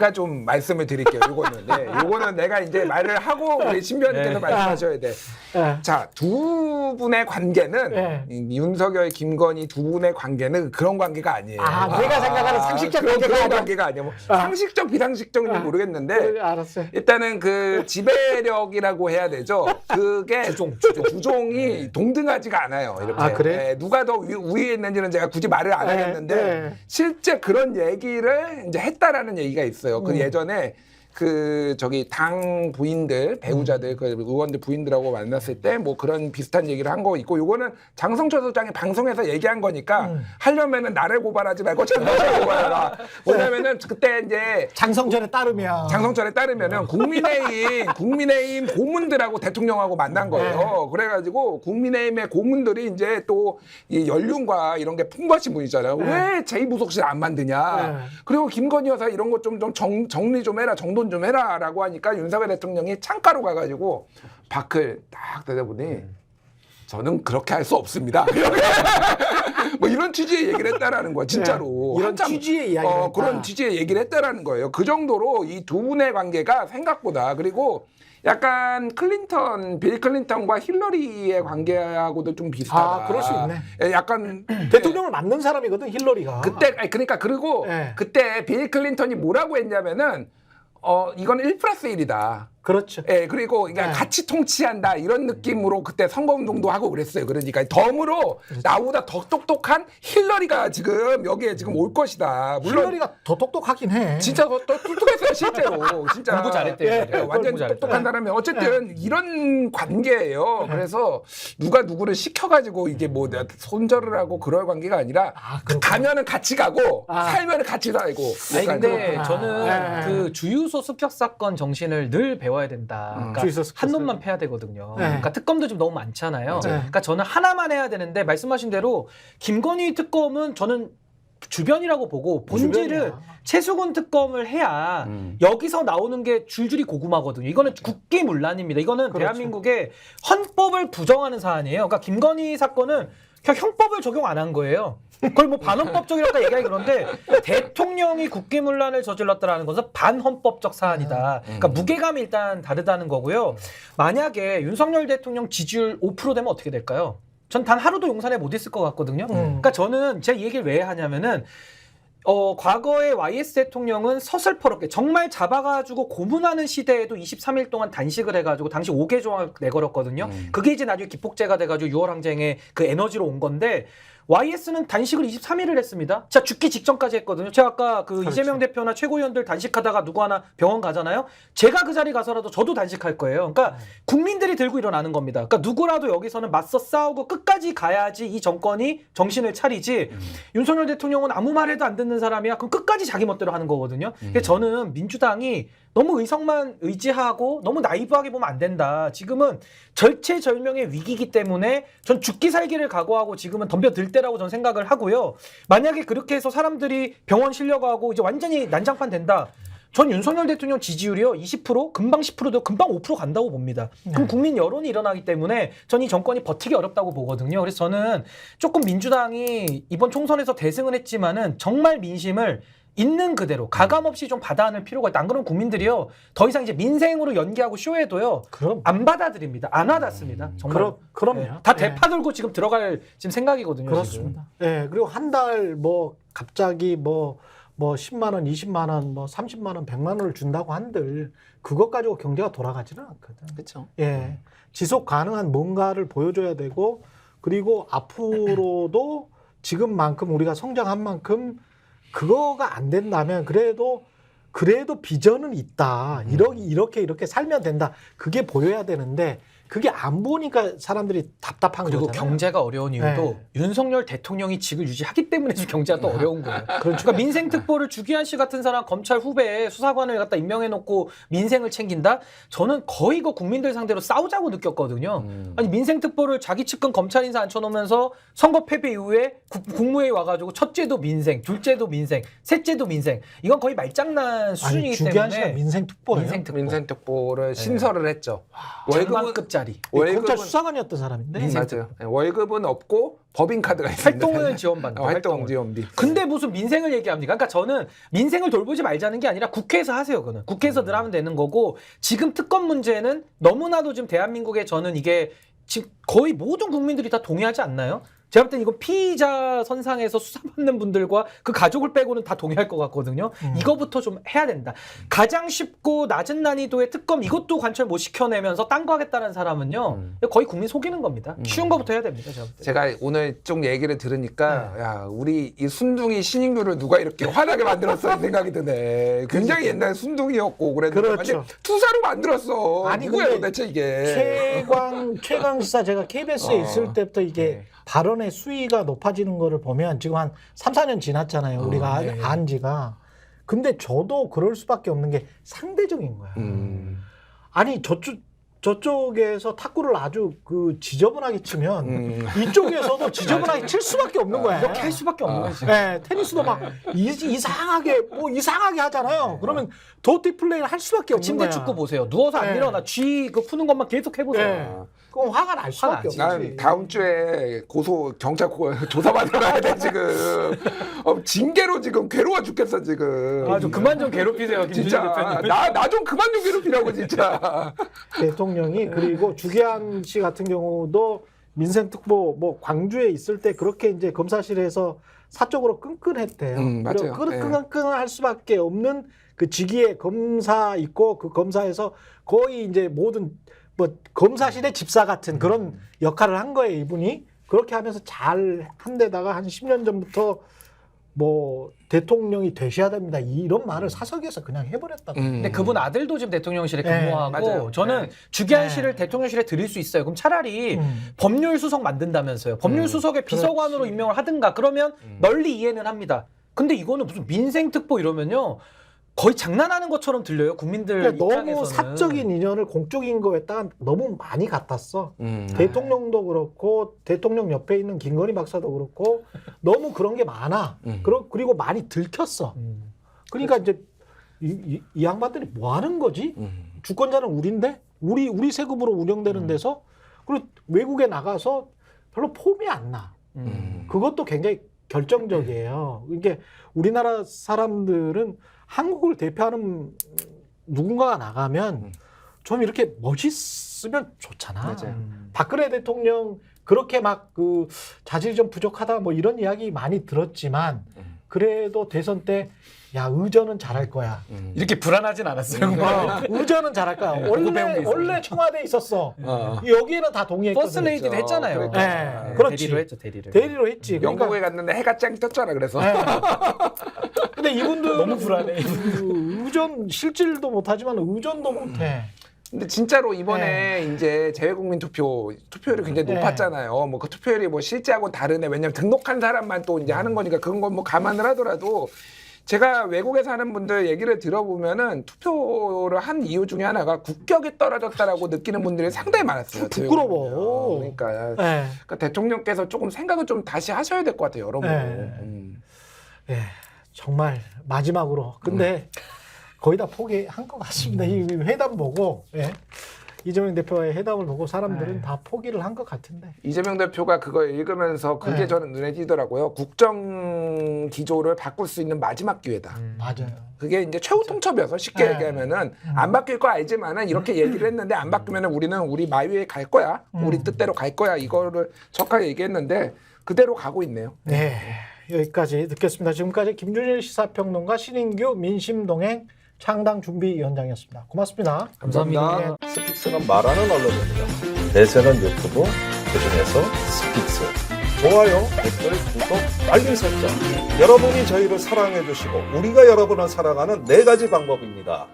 제가 좀 말씀을 드릴게요. 요거는 요거는 내가 이제 말을 하고 우리 신변님께서 말씀하셔야 돼. 자, 두 분의 관계는 윤석열, 김건희 두 분의 관계는 그런 관계가 아니에요. 내가 생각하는 상식적 그런 관계가 아니에요. 뭐 상식적 비상식적인지 모르겠는데 알았어요. 일단은 그 지배력이라고 해야 되죠. 그게 주종이 동등하지가 않아요. 이렇게. 그래? 누가 더 우위에 있는지는 제가 굳이 말을 안 하겠는데 실제 그런 얘기를 이제 했다라는 얘기가 있어요. 그 예전에 그 저기 당 부인들 배우자들 그 의원들 부인들하고 만났을 때 뭐 그런 비슷한 얘기를 한 거 있고 요거는 장성철 소장이 방송에서 얘기한 거니까 하려면은 나를 고발하지 말고 장성철을 고발해라. 왜냐면은 그때 이제 장성철에 따르면은 국민의힘 고문들하고 대통령하고 만난 거예요. 그래가지고 국민의힘의 고문들이 이제 또 이 연륜과 이런 게 풍부하신 분이잖아요. 왜 제2부속실 안 만드냐. 그리고 김건희 여사 이런 거 좀 정리 좀 해라. 정돈 좀 해라라고 하니까 윤석열 대통령이 창가로 가가지고 밖을 딱 내다보니 저는 그렇게 할 수 없습니다. 뭐 이런 취지의 얘기를 했다라는 거야, 진짜로. 이런 취지의 이야기를 그런 취지의 얘기를 했다라는 거예요. 그 정도로 이 두 분의 관계가 생각보다 그리고 약간 빌 클린턴과 힐러리의 관계하고도 좀 비슷하다. 그럴 수 있네. 약간 대통령을 만든 사람이거든, 힐러리가. 그리고 그때 빌 클린턴이 뭐라고 했냐면은 이건 1+1이다. 그렇죠. 그리고 그러니까 같이 통치한다 이런 느낌으로 그때 선거운동도 하고 그랬어요. 그러니까 덤으로 나보다 더 똑똑한 힐러리가 지금 여기에 지금 올 것이다. 물론 힐러리가 더 똑똑하긴 해. 진짜 더 똑똑했어요, 실제로. 진짜 공부 잘했대요. 완전 똑똑한 사람이 어쨌든 이런 관계예요. 그래서 누가 누구를 시켜가지고 이게 뭐 내가 손절을 하고 그럴 관계가 아니라 가면은 같이 가고 살면은 같이 살고. 아니 근데 저는 그 주유소 습격 사건 정신을 늘 배워야 된다. 그러니까 한 놈만 패야 되거든요. 그러니까 특검도 좀 너무 많잖아요. 그러니까 저는 하나만 해야 되는데 말씀하신 대로 김건희 특검은 저는 주변이라고 보고 본질은 최수근 특검을 해야 여기서 나오는 게 줄줄이 고구마거든요. 이거는 국기문란입니다. 이거는 대한민국의 헌법을 부정하는 사안이에요. 그러니까 김건희 사건은 그냥 형법을 적용 안 한 거예요. 그걸 뭐 반헌법적이라고 얘기하기 그런데 대통령이 국기문란을 저질렀다라는 것은 반헌법적 사안이다. 그러니까 무게감이 일단 다르다는 거고요. 만약에 윤석열 대통령 지지율 5% 되면 어떻게 될까요? 전 단 하루도 용산에 못 있을 것 같거든요. 그러니까 저는 제 이 얘기를 왜 하냐면은 과거에 YS 대통령은 서슬퍼렇게 정말 잡아가지고 고문하는 시대에도 23일 동안 단식을 해가지고 당시 5개 조항을 내걸었거든요. 그게 이제 나중에 기폭제가 돼가지고 6월 항쟁의 그 에너지로 온 건데 YS는 단식을 23일을 했습니다. 자, 죽기 직전까지 했거든요. 제가 아까 그 이재명 대표나 최고위원들 단식하다가 누구 하나 병원 가잖아요. 제가 그 자리 가서라도 저도 단식할 거예요. 그러니까 국민들이 들고 일어나는 겁니다. 그러니까 누구라도 여기서는 맞서 싸우고 끝까지 가야지 이 정권이 정신을 차리지. 윤석열 대통령은 아무 말해도 안 듣는 사람이야. 그럼 끝까지 자기 멋대로 하는 거거든요. 그래서 저는 민주당이 너무 의석만 의지하고 너무 나이브하게 보면 안 된다. 지금은 절체절명의 위기이기 때문에 전 죽기 살기를 각오하고 지금은 덤벼들 때라고 저는 생각을 하고요. 만약에 그렇게 해서 사람들이 병원 실려가고 이제 완전히 난장판 된다. 전 윤석열 대통령 지지율이요 20% 금방 10%도 금방 5% 간다고 봅니다. 그럼 국민 여론이 일어나기 때문에 전 이 정권이 버티기 어렵다고 보거든요. 그래서 저는 조금 민주당이 이번 총선에서 대승을 했지만은 정말 민심을 있는 그대로 가감없이 좀 받아안을 필요가 있다. 안 그러면 국민들이요 더 이상 이제 민생으로 연기하고 쇼해도요 안 받아들입니다. 안 와닿습니다. 정말. 그럼요. 다 대파 들고 지금 들어갈 지금 생각이거든요. 그렇습니다. 그리고 한 달 뭐 갑자기 뭐 10만 원, 20만 원, 뭐 30만 원, 100만 원을 준다고 한들 그것 가지고 경제가 돌아가지는 않거든. 그렇죠. 지속 가능한 뭔가를 보여줘야 되고 그리고 앞으로도 지금만큼 우리가 성장한 만큼 그거가 안 된다면 그래도 비전은 있다. 이렇게 살면 된다. 그게 보여야 되는데 그게 안 보니까 사람들이 답답한 그리고 거잖아요. 경제가 어려운 이유도 윤석열 대통령이 직을 유지하기 때문에 경제가 또 어려운 거예요. 그러니까 민생특보를 주기한 씨 같은 사람 검찰 후배에 수사관을 갖다 임명해놓고 민생을 챙긴다? 저는 거의 그 국민들 상대로 싸우자고 느꼈거든요. 아니 민생특보를 자기 측근 검찰 인사 앉혀놓으면서 선거 패배 이후에 국무회의 와가지고 첫째도 민생, 둘째도 민생, 셋째도 민생. 이건 거의 말장난 수준이기 때문에. 주기한 씨가 민생특보예요? 민생특보를 신설을 했죠. 월급급짜리. 10억짜리. 검찰 수사관이었던 사람인데. 맞아요. 월급은 없고 법인카드가 있습니다. 활동을 지원받는 활동 지원비. 근데 무슨 민생을 얘기합니까? 그러니까 저는 민생을 돌보지 말자는 게 아니라 국회에서 하세요. 그거는 국회에서 늘 하면 되는 거고 지금 특검 문제는 너무나도 지금 대한민국에 저는 이게 지금 거의 모든 국민들이 다 동의하지 않나요? 제가 볼 땐 이거 피의자 선상에서 수사받는 분들과 그 가족을 빼고는 다 동의할 것 같거든요. 이거부터 좀 해야 된다. 가장 쉽고 낮은 난이도의 특검 이것도 관철 못 시켜내면서 딴 거 하겠다는 사람은요. 거의 국민 속이는 겁니다. 쉬운 거부터 해야 됩니다. 제가 볼 때. 제가 오늘 좀 얘기를 들으니까 야 우리 이 순둥이 신인규를 누가 이렇게 환하게 만들었어 생각이 드네. 굉장히 옛날 순둥이였고 그랬는데 그렇죠. 투사로 만들었어. 아니, 누구야 근데 도대체 이게. 최강 시사 제가 KBS에 있을 때부터 이게 발언의 수위가 높아지는 거를 보면 지금 한 3, 4년 지났잖아요. 우리가 안 지가. 근데 저도 그럴 수밖에 없는 게 상대적인 거야. 아니 저쪽에서 탁구를 아주 그 지저분하게 치면 이쪽에서도 지저분하게 칠 수밖에 없는 거야. 이렇게 할 수밖에 없는 거지. 네, 테니스도 막 이상하게 이상하게 하잖아요. 그러면 더티 플레이를 할 수밖에 없는 침대 거야. 축구 보세요. 누워서 안 일어나 쥐 그 푸는 것만 계속 해보세요. 네. 그럼 화가 날 수밖에 없지. 난 다음 주에 경찰 조사받으러 가야 돼 지금. 징계로 지금 괴로워 죽겠어 지금. 좀 그만 좀 괴롭히세요, 김준일 진짜 대표님. 나 좀 그만 좀 괴롭히라고 진짜. 대통령이 그리고 주기한 씨 같은 경우도 민생특보 광주에 있을 때 그렇게 이제 검사실에서 사적으로 끈끈했대요. 맞아요. 끈끈할 수밖에 없는 그 직위의 검사 있고 그 검사에서 거의 이제 모든 검사실의 집사 같은 그런 역할을 한 거예요, 이분이. 그렇게 하면서 잘 한 데다가 한 10년 전부터 대통령이 되셔야 됩니다. 이런 말을 사석에서 그냥 해버렸다고. 근데 그분 아들도 지금 대통령실에 네, 근무하고 맞아요. 저는 주기한 씨를 대통령실에 드릴 수 있어요. 그럼 차라리 법률 수석 만든다면서요. 법률 수석의 비서관으로 임명을 하든가 그러면 널리 이해는 합니다. 근데 이거는 무슨 민생특보 이러면요. 거의 장난하는 것처럼 들려요. 국민들 그러니까 입장에서는. 너무 사적인 인연을 공적인 거에다가 너무 많이 갖다 대통령도 그렇고 대통령 옆에 있는 김건희 박사도 그렇고 너무 그런 게 많아. 그리고 많이 들켰어. 그러니까 이제 이 양반들이 뭐 하는 거지? 주권자는 우리인데 우리 세금으로 운영되는 데서 그리고 외국에 나가서 별로 폼이 안 나. 그것도 굉장히 결정적이에요. 이게 우리나라 사람들은 한국을 대표하는 누군가가 나가면 좀 이렇게 멋있으면 좋잖아. 맞아요. 박근혜 대통령 그렇게 막 그 자질이 좀 부족하다 이런 이야기 많이 들었지만 그래도 대선 때 야 의전은 잘할 거야. 이렇게 불안하진 않았어요. 의전은 잘할 거야. 원래 청와대에 있었어. 여기에는 다 동의했거든. 퍼스트 레이디도 했잖아요. 네, 그렇지. 대리로 했죠, 대리를. 대리로 했지. 영국에 갔는데 해가 짱 떴잖아 그래서. 근데 이분들 너무 불안해. 의전 실질도 못하지만 의전도 못해. 근데 진짜로 이번에 이제 재외국민 투표율이 굉장히 높았잖아요. 그 투표율이 실제하고 다르네. 왜냐면 등록한 사람만 또 이제 하는 거니까 그런 건 감안을 하더라도 제가 외국에 사는 분들 얘기를 들어보면은 투표를 한 이유 중에 하나가 국격이 떨어졌다라고 느끼는 분들이 상당히 많았어요. 부끄러워. 그러니까 대통령께서 조금 생각을 좀 다시 하셔야 될 것 같아요, 여러분. 정말 마지막으로. 근데 거의 다 포기한 것 같습니다. 이 회담 보고 이재명 대표의 회담을 보고 사람들은 다 포기를 한 것 같은데. 이재명 대표가 그거 읽으면서 그게 저는 눈에 띄더라고요. 국정 기조를 바꿀 수 있는 마지막 기회다. 맞아요. 그게 이제 최후 통첩이어서 쉽게 얘기하면은 안 바뀔 거 알지만은 이렇게 얘기를 했는데 안 바뀌면은 우리는 우리 마위에 갈 거야. 우리 뜻대로 갈 거야. 이거를 정확하게 얘기했는데 그대로 가고 있네요. 네. 여기까지 듣겠습니다. 지금까지 김준일 시사평론가 신인규 민심동행 창당준비위원장이었습니다. 고맙습니다. 감사합니다. 스픽스는 말하는 언론입니다. 대세는 유튜브, 그중에서 스픽스. 좋아요, 댓글, 구독, 알림 설정. 여러분이 저희를 사랑해 주시고 우리가 여러분을 사랑하는 4가지 방법입니다.